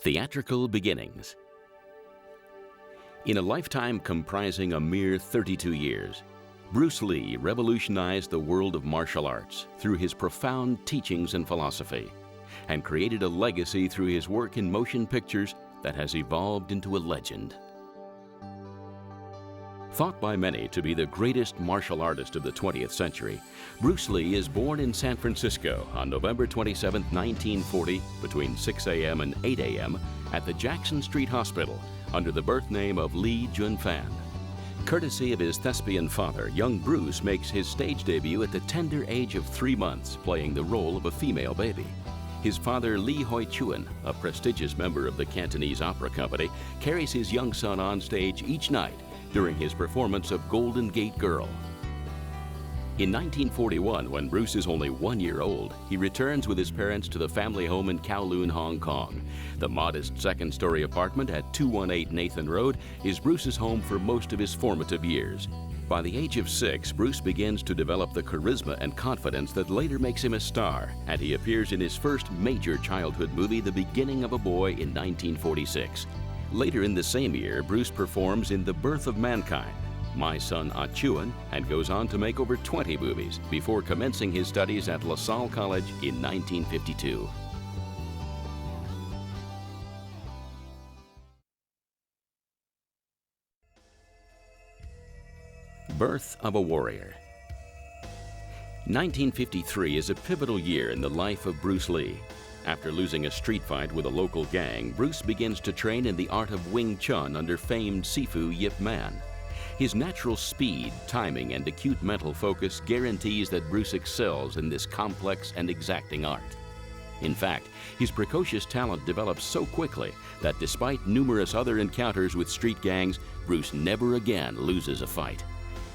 Theatrical beginnings. In a lifetime comprising a mere 32 years, Bruce Lee revolutionized the world of martial arts through his profound teachings and philosophy, and created a legacy through his work in motion pictures that has evolved into a legend. Thought by many to be the greatest martial artist of the 20th century, Bruce Lee is born in San Francisco on November 27, 1940, between 6 a.m. and 8 a.m. at the Jackson Street Hospital under the birth name of Lee Junfan. Courtesy of his thespian father, young Bruce makes his stage debut at the tender age of 3 months, playing the role of a female baby. His father, Lee Hoi Chuan, a prestigious member of the Cantonese Opera Company, carries his young son on stage each night during his performance of Golden Gate Girl. In 1941, when Bruce is only 1 year old, he returns with his parents to the family home in Kowloon, Hong Kong. The modest second-story apartment at 218 Nathan Road is Bruce's home for most of his formative years. By the age of 6, Bruce begins to develop the charisma and confidence that later makes him a star, and he appears in his first major childhood movie, The Beginning of a Boy, in 1946. Later in the same year, Bruce performs in The Birth of Mankind, My Son Ah Chuan, and goes on to make over 20 movies before commencing his studies at LaSalle College in 1952. Birth of a Warrior. 1953 is a pivotal year in the life of Bruce Lee. After losing a street fight with a local gang, Bruce begins to train in the art of Wing Chun under famed Sifu Yip Man. His natural speed, timing, and acute mental focus guarantees that Bruce excels in this complex and exacting art. In fact, his precocious talent develops so quickly that despite numerous other encounters with street gangs, Bruce never again loses a fight.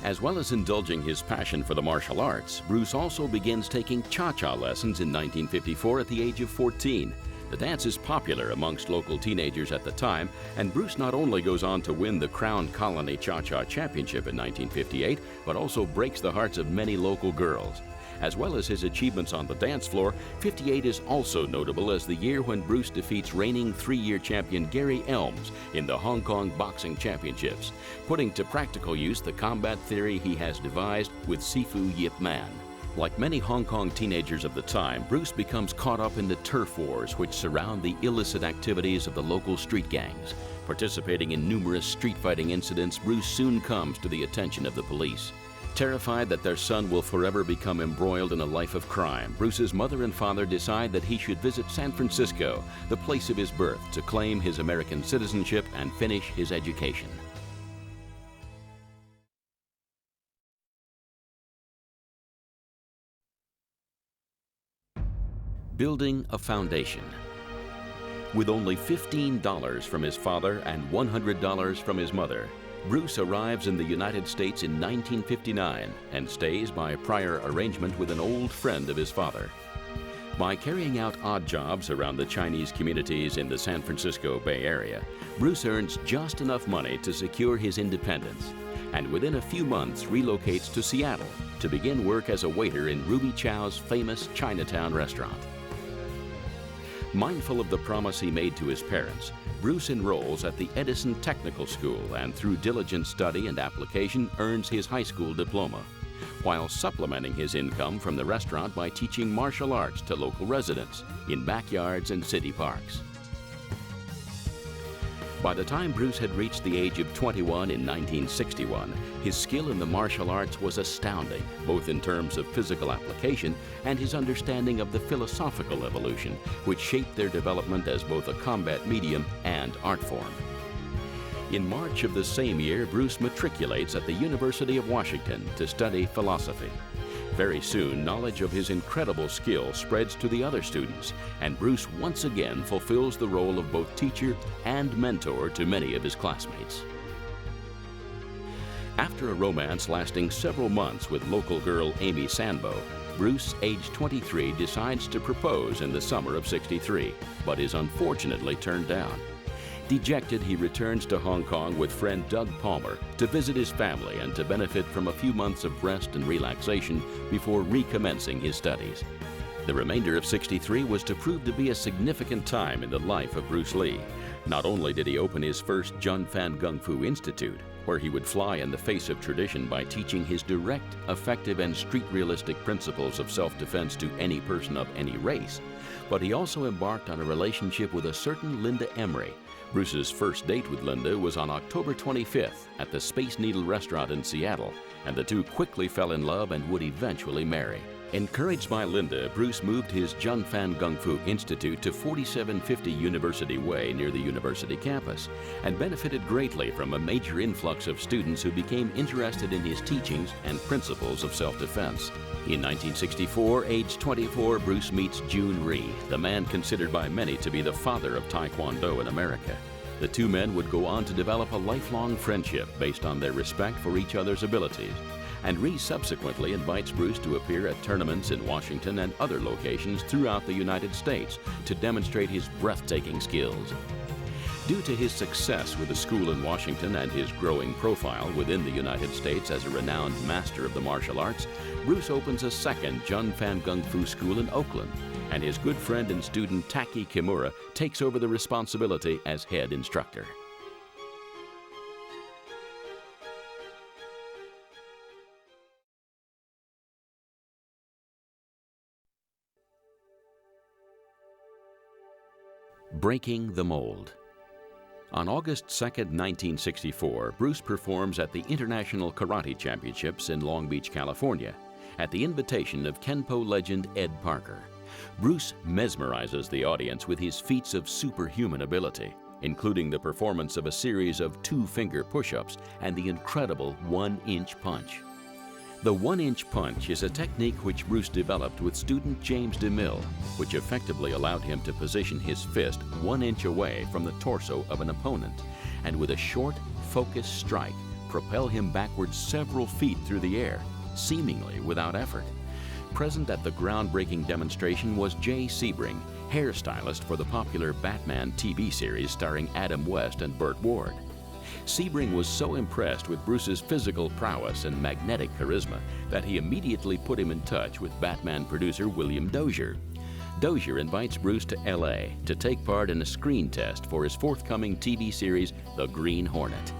As well as indulging his passion for the martial arts, Bruce also begins taking cha-cha lessons in 1954 at the age of 14. The dance is popular amongst local teenagers at the time, and Bruce not only goes on to win the Crown Colony Cha-Cha Championship in 1958, but also breaks the hearts of many local girls. As well as his achievements on the dance floor, 58 is also notable as the year when Bruce defeats reigning 3-year champion Gary Elms in the Hong Kong Boxing Championships, putting to practical use the combat theory he has devised with Sifu Yip Man. Like many Hong Kong teenagers of the time, Bruce becomes caught up in the turf wars which surround the illicit activities of the local street gangs. Participating in numerous street fighting incidents, Bruce soon comes to the attention of the police. Terrified that their son will forever become embroiled in a life of crime, Bruce's mother and father decide that he should visit San Francisco, the place of his birth, to claim his American citizenship and finish his education. Building a foundation. With only $15 from his father and $100 from his mother, Bruce arrives in the United States in 1959 and stays by prior arrangement with an old friend of his father. By carrying out odd jobs around the Chinese communities in the San Francisco Bay Area, Bruce earns just enough money to secure his independence, and within a few months relocates to Seattle to begin work as a waiter in Ruby Chow's famous Chinatown restaurant. Mindful of the promise he made to his parents, Bruce enrolls at the Edison Technical School and through diligent study and application earns his high school diploma, while supplementing his income from the restaurant by teaching martial arts to local residents in backyards and city parks. By the time Bruce had reached the age of 21 in 1961, his skill in the martial arts was astounding, both in terms of physical application and his understanding of the philosophical evolution, which shaped their development as both a combat medium and art form. In March of the same year, Bruce matriculates at the University of Washington to study philosophy. Very soon, knowledge of his incredible skill spreads to the other students, and Bruce once again fulfills the role of both teacher and mentor to many of his classmates. After a romance lasting several months with local girl Amy Sanbo, Bruce, age 23, decides to propose in the summer of '63, but is unfortunately turned down. Dejected, he returns to Hong Kong with friend Doug Palmer to visit his family and to benefit from a few months of rest and relaxation before recommencing his studies. The remainder of '63 was to prove to be a significant time in the life of Bruce Lee. Not only did he open his first Jun Fan Gung Fu Institute, where he would fly in the face of tradition by teaching his direct, effective, and street-realistic principles of self-defense to any person of any race, but he also embarked on a relationship with a certain Linda Emery. Bruce's first date with Linda was on October 25th at the Space Needle restaurant in Seattle, and the two quickly fell in love and would eventually marry. Encouraged by Linda, Bruce moved his Jun Fan Gung Fu Institute to 4750 University Way near the university campus, and benefited greatly from a major influx of students who became interested in his teachings and principles of self-defense. In 1964, aged 24, Bruce meets Jun Rhee, the man considered by many to be the father of Taekwondo in America. The two men would go on to develop a lifelong friendship based on their respect for each other's abilities. And Rhee subsequently invites Bruce to appear at tournaments in Washington and other locations throughout the United States to demonstrate his breathtaking skills. Due to his success with the school in Washington and his growing profile within the United States as a renowned master of the martial arts, Bruce opens a second Jun Fan Gung Fu school in Oakland, and his good friend and student Taki Kimura takes over the responsibility as head instructor. Breaking the mold. On August 2, 1964, Bruce performs at the International Karate Championships in Long Beach, California, at the invitation of Kenpo legend Ed Parker. Bruce mesmerizes the audience with his feats of superhuman ability, including the performance of a series of 2-finger push-ups and the incredible 1-inch punch. The 1-inch punch is a technique which Bruce developed with student James DeMille, which effectively allowed him to position his fist 1 inch away from the torso of an opponent, and with a short, focused strike, propel him backwards several feet through the air, seemingly without effort. Present at the groundbreaking demonstration was Jay Sebring, hairstylist for the popular Batman TV series starring Adam West and Burt Ward. Sebring was so impressed with Bruce's physical prowess and magnetic charisma that he immediately put him in touch with Batman producer William Dozier. Dozier invites Bruce to LA to take part in a screen test for his forthcoming TV series, The Green Hornet.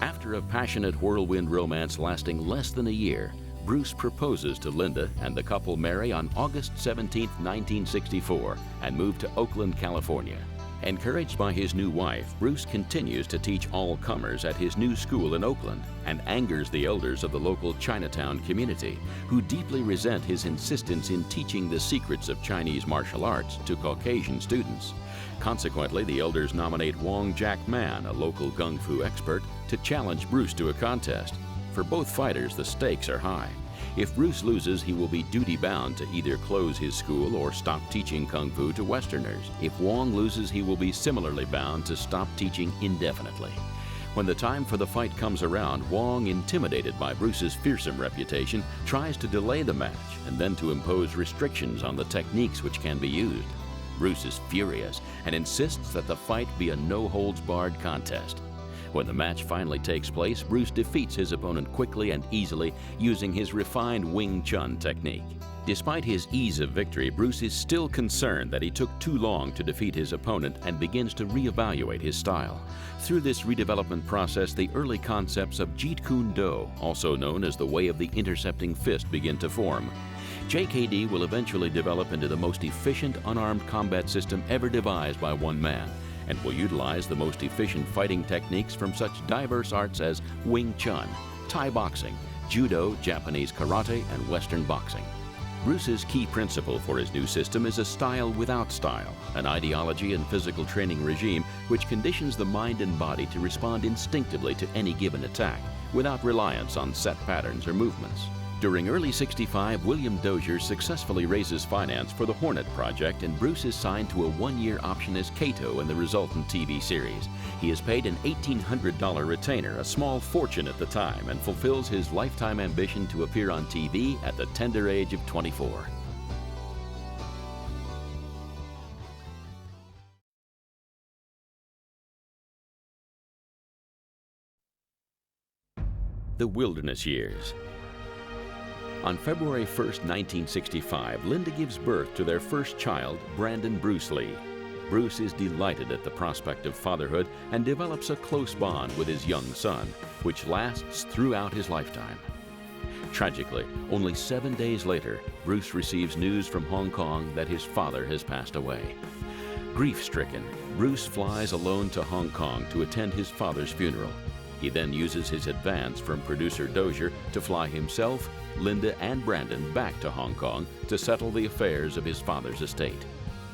After a passionate whirlwind romance lasting less than a year, Bruce proposes to Linda, and the couple marry on August 17, 1964, and move to Oakland, California. Encouraged by his new wife, Bruce continues to teach all comers at his new school in Oakland and angers the elders of the local Chinatown community, who deeply resent his insistence in teaching the secrets of Chinese martial arts to Caucasian students. Consequently, the elders nominate Wong Jack Man, a local Gung Fu expert, to challenge Bruce to a contest. For both fighters, the stakes are high. If Bruce loses, he will be duty-bound to either close his school or stop teaching Kung Fu to Westerners. If Wong loses, he will be similarly bound to stop teaching indefinitely. When the time for the fight comes around, Wong, intimidated by Bruce's fearsome reputation, tries to delay the match and then to impose restrictions on the techniques which can be used. Bruce is furious and insists that the fight be a no-holds-barred contest. When the match finally takes place, Bruce defeats his opponent quickly and easily using his refined Wing Chun technique. Despite his ease of victory, Bruce is still concerned that he took too long to defeat his opponent and begins to reevaluate his style. Through this redevelopment process, the early concepts of Jeet Kune Do, also known as the way of the intercepting fist, begin to form. JKD will eventually develop into the most efficient unarmed combat system ever devised by one man, and will utilize the most efficient fighting techniques from such diverse arts as Wing Chun, Thai boxing, Judo, Japanese karate, and Western boxing. Bruce's key principle for his new system is a style without style, an ideology and physical training regime which conditions the mind and body to respond instinctively to any given attack, without reliance on set patterns or movements. During early '65, William Dozier successfully raises finance for the Hornet project, and Bruce is signed to a one-year option as Kato in the resultant TV series. He is paid an $1,800 retainer, a small fortune at the time, and fulfills his lifetime ambition to appear on TV at the tender age of 24. The Wilderness Years. On February 1st, 1965, Linda gives birth to their first child, Brandon Bruce Lee. Bruce is delighted at the prospect of fatherhood and develops a close bond with his young son, which lasts throughout his lifetime. Tragically, only 7 days later, Bruce receives news from Hong Kong that his father has passed away. Grief-stricken, Bruce flies alone to Hong Kong to attend his father's funeral. He then uses his advance from producer Dozier to fly himself, Linda, and Brandon back to Hong Kong to settle the affairs of his father's estate.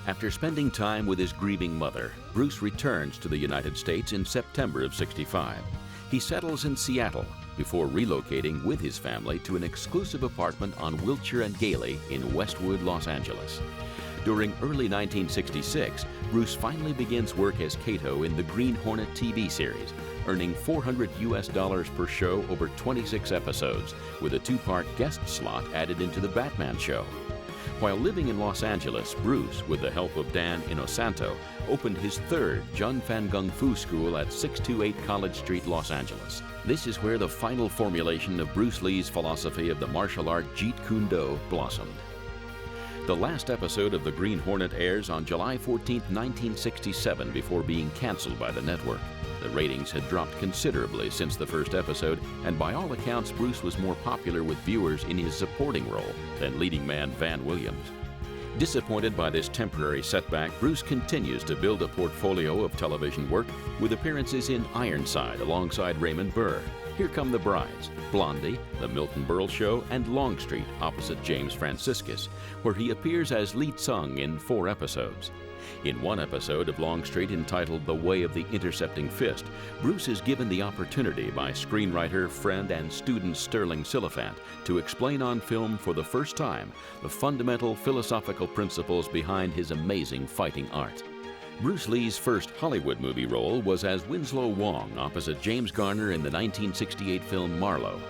After spending time with his grieving mother, Bruce returns to the United States in September of '65. He settles in Seattle before relocating with his family to an exclusive apartment on Wilshire and Gailey in Westwood, Los Angeles. During early 1966, Bruce finally begins work as Kato in the Green Hornet TV series, earning $400 per show over 26 episodes, with a 2-part guest slot added into the Batman show. While living in Los Angeles, Bruce, with the help of Dan Inosanto, opened his third Jun Fan Gung Fu school at 628 College Street, Los Angeles. This is where the final formulation of Bruce Lee's philosophy of the martial art Jeet Kune Do blossomed. The last episode of The Green Hornet airs on July 14, 1967, before being canceled by the network. The ratings had dropped considerably since the first episode, and by all accounts, Bruce was more popular with viewers in his supporting role than leading man Van Williams. Disappointed by this temporary setback, Bruce continues to build a portfolio of television work with appearances in Ironside alongside Raymond Burr, Here Come the Brides, Blondie, The Milton Berle Show, and Longstreet opposite James Franciscus, where he appears as Lee Tsung in 4 episodes. In one episode of Longstreet entitled The Way of the Intercepting Fist, Bruce is given the opportunity by screenwriter, friend, and student Sterling Silliphant to explain on film for the first time the fundamental philosophical principles behind his amazing fighting art. Bruce Lee's first Hollywood movie role was as Winslow Wong opposite James Garner in the 1968 film Marlowe.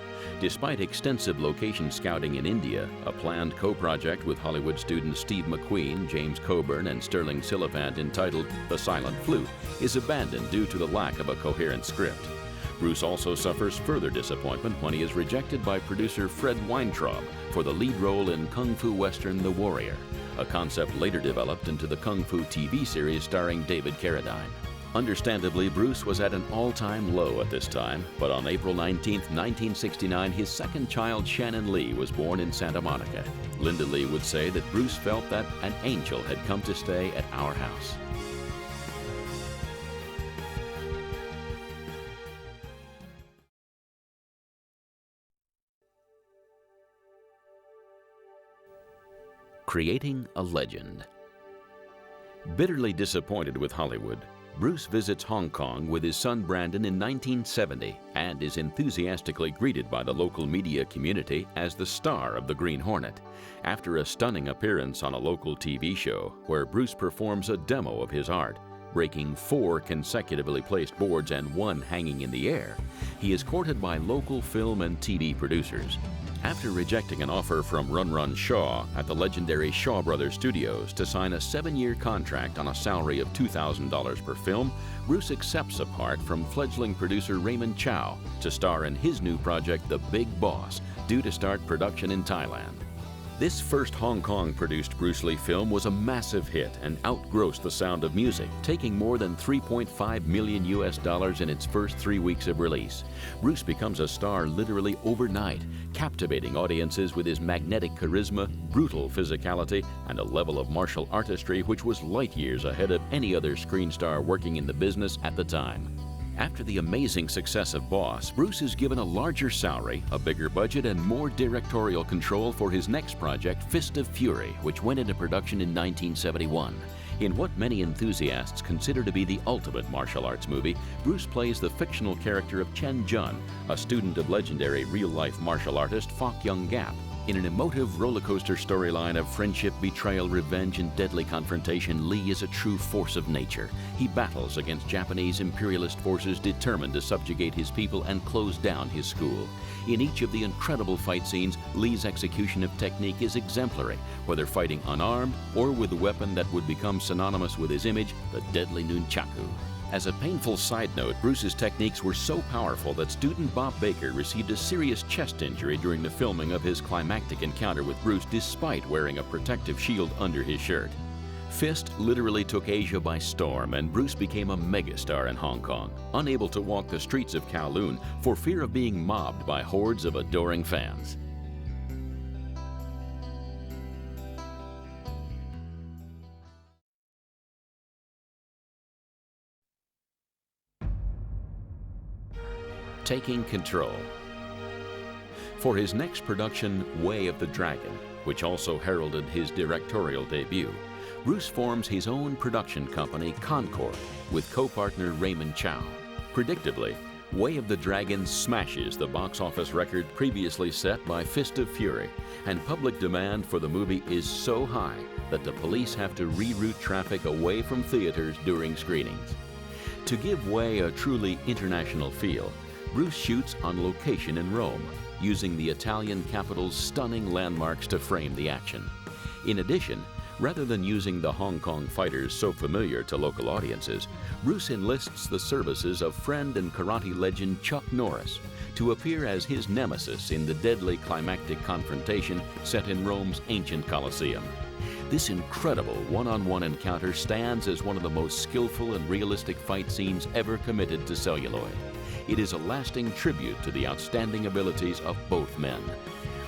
Despite extensive location scouting in India, a planned co-project with Hollywood students Steve McQueen, James Coburn, and Sterling Silliphant entitled The Silent Flute is abandoned due to the lack of a coherent script. Bruce also suffers further disappointment when he is rejected by producer Fred Weintraub for the lead role in Kung Fu Western The Warrior, a concept later developed into the Kung Fu TV series starring David Carradine. Understandably, Bruce was at an all-time low at this time, but on April 19, 1969, his second child, Shannon Lee, was born in Santa Monica. Linda Lee would say that Bruce felt that an angel had come to stay at our house. Creating a legend. Bitterly disappointed with Hollywood, Bruce visits Hong Kong with his son Brandon in 1970 and is enthusiastically greeted by the local media community as the star of the Green Hornet. After a stunning appearance on a local TV show where Bruce performs a demo of his art, breaking 4 consecutively placed boards and 1 hanging in the air, he is courted by local film and TV producers. After rejecting an offer from Run Run Shaw at the legendary Shaw Brothers Studios to sign a 7-year contract on a salary of $2,000 per film, Bruce accepts a part from fledgling producer Raymond Chow to star in his new project The Big Boss, due to start production in Thailand. This first Hong Kong-produced Bruce Lee film was a massive hit and outgrossed The Sound of Music, taking more than $3.5 million in its first 3 weeks of release. Bruce becomes a star literally overnight, captivating audiences with his magnetic charisma, brutal physicality, and a level of martial artistry which was light years ahead of any other screen star working in the business at the time. After the amazing success of Boss, Bruce is given a larger salary, a bigger budget, and more directorial control for his next project, Fist of Fury, which went into production in 1971. In what many enthusiasts consider to be the ultimate martial arts movie, Bruce plays the fictional character of Chen Jun, a student of legendary real-life martial artist Fok Young Gap. In an emotive rollercoaster storyline of friendship, betrayal, revenge, and deadly confrontation, Lee is a true force of nature. He battles against Japanese imperialist forces determined to subjugate his people and close down his school. In each of the incredible fight scenes, Lee's execution of technique is exemplary, whether fighting unarmed or with the weapon that would become synonymous with his image, the deadly nunchaku. As a painful side note, Bruce's techniques were so powerful that student Bob Baker received a serious chest injury during the filming of his climactic encounter with Bruce despite wearing a protective shield under his shirt. Fist literally took Asia by storm, and Bruce became a megastar in Hong Kong, unable to walk the streets of Kowloon for fear of being mobbed by hordes of adoring fans. Taking control. For his next production, Way of the Dragon, which also heralded his directorial debut, Bruce forms his own production company, Concord, with co-partner Raymond Chow. Predictably, Way of the Dragon smashes the box office record previously set by Fist of Fury, and public demand for the movie is so high that the police have to reroute traffic away from theaters during screenings. To give Way a truly international feel, Bruce shoots on location in Rome, using the Italian capital's stunning landmarks to frame the action. In addition, rather than using the Hong Kong fighters so familiar to local audiences, Bruce enlists the services of friend and karate legend Chuck Norris to appear as his nemesis in the deadly climactic confrontation set in Rome's ancient Colosseum. This incredible one-on-one encounter stands as one of the most skillful and realistic fight scenes ever committed to celluloid. It is a lasting tribute to the outstanding abilities of both men.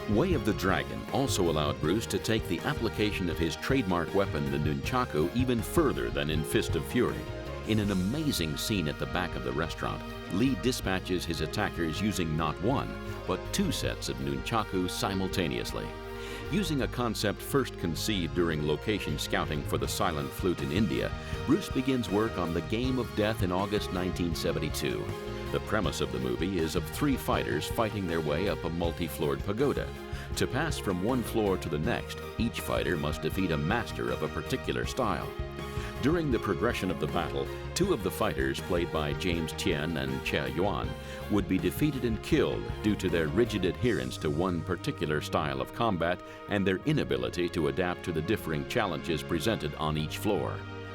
Way of the Dragon also allowed Bruce to take the application of his trademark weapon, the nunchaku, even further than in Fist of Fury. In an amazing scene at the back of the restaurant, Lee dispatches his attackers using not one, but two sets of nunchaku simultaneously. Using a concept first conceived during location scouting for the silent flute in India, Bruce begins work on The Game of Death in August 1972. The premise of the movie is of three fighters fighting their way up a multi-floored pagoda. To pass from one floor to the next, each fighter must defeat a master of a particular style. During the progression of the battle, two of the fighters, played by James Tien and Chia Yuan, would be defeated and killed due to their rigid adherence to one particular style of combat and their inability to adapt to the differing challenges presented on each floor.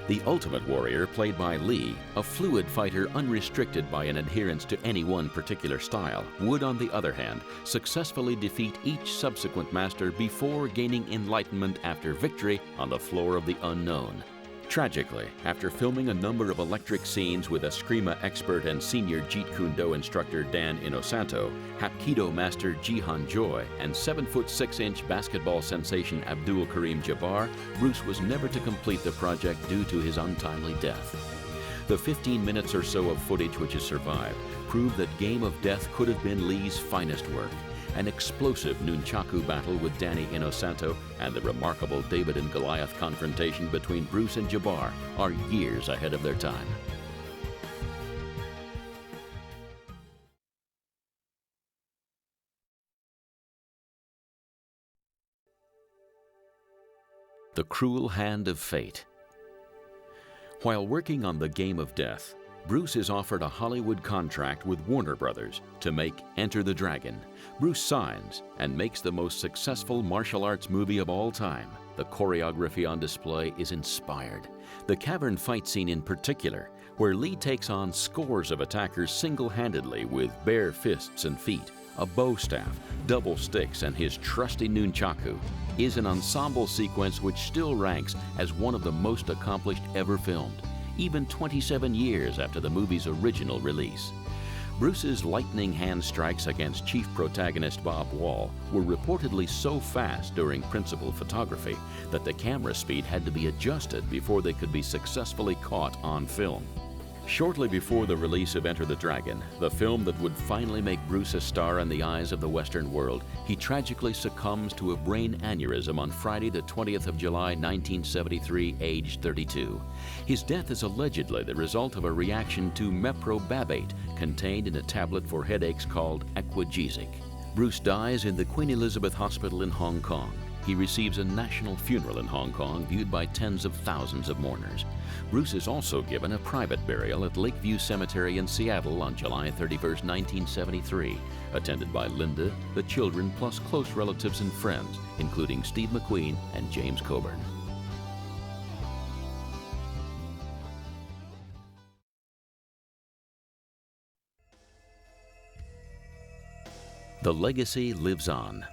The Ultimate Warrior, played by Lee, a fluid fighter unrestricted by an adherence to any one particular style, would, on the other hand, successfully defeat each subsequent master before gaining enlightenment after victory on the floor of the unknown. Tragically, after filming a number of electric scenes with Eskrima expert and senior Jeet Kune Do instructor Dan Inosanto, Hapkido master Jihan Joy, and 7'6" basketball sensation Abdul Karim Jabbar, Bruce was never to complete the project due to his untimely death. The 15 minutes or so of footage which has survived prove that Game of Death could have been Lee's finest work. An explosive nunchaku battle with Danny Inosanto and the remarkable David and Goliath confrontation between Bruce and Jabbar are years ahead of their time. The Cruel Hand of Fate. While working on The Game of Death, Bruce is offered a Hollywood contract with Warner Brothers to make Enter the Dragon. Bruce signs and makes the most successful martial arts movie of all time. The choreography on display is inspired. The cavern fight scene in particular, where Lee takes on scores of attackers single-handedly with bare fists and feet, a bow staff, double sticks, and his trusty nunchaku, is an ensemble sequence which still ranks as one of the most accomplished ever filmed, even 27 years after the movie's original release. Bruce's lightning hand strikes against chief protagonist Bob Wall were reportedly so fast during principal photography that the camera speed had to be adjusted before they could be successfully caught on film. Shortly before the release of Enter the Dragon, the film that would finally make Bruce a star in the eyes of the Western world, he tragically succumbs to a brain aneurysm on Friday, the 20th of July, 1973, aged 32. His death is allegedly the result of a reaction to meprobabate contained in a tablet for headaches called Equagesic. Bruce dies in the Queen Elizabeth Hospital in Hong Kong. He receives a national funeral in Hong Kong viewed by tens of thousands of mourners. Bruce is also given a private burial at Lakeview Cemetery in Seattle on July 31, 1973, attended by Linda, the children, plus close relatives and friends, including Steve McQueen and James Coburn. The legacy lives on.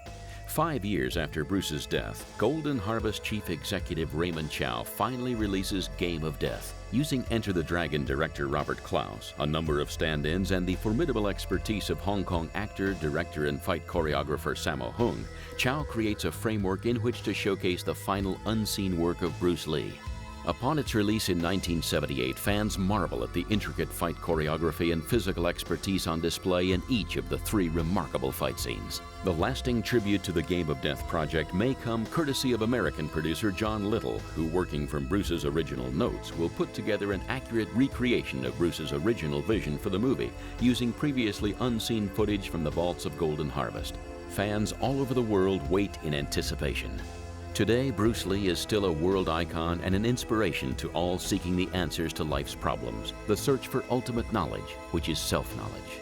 5 years after Bruce's death, Golden Harvest Chief Executive Raymond Chow finally releases Game of Death. Using Enter the Dragon director Robert Clouse, a number of stand-ins, and the formidable expertise of Hong Kong actor, director, and fight choreographer Sammo Hung, Chow creates a framework in which to showcase the final unseen work of Bruce Lee. Upon its release in 1978, fans marvel at the intricate fight choreography and physical expertise on display in each of the 3 remarkable fight scenes. The lasting tribute to the Game of Death project may come courtesy of American producer John Little, who, working from Bruce's original notes, will put together an accurate recreation of Bruce's original vision for the movie, using previously unseen footage from the vaults of Golden Harvest. Fans all over the world wait in anticipation. Today, Bruce Lee is still a world icon and an inspiration to all seeking the answers to life's problems, the search for ultimate knowledge, which is self-knowledge.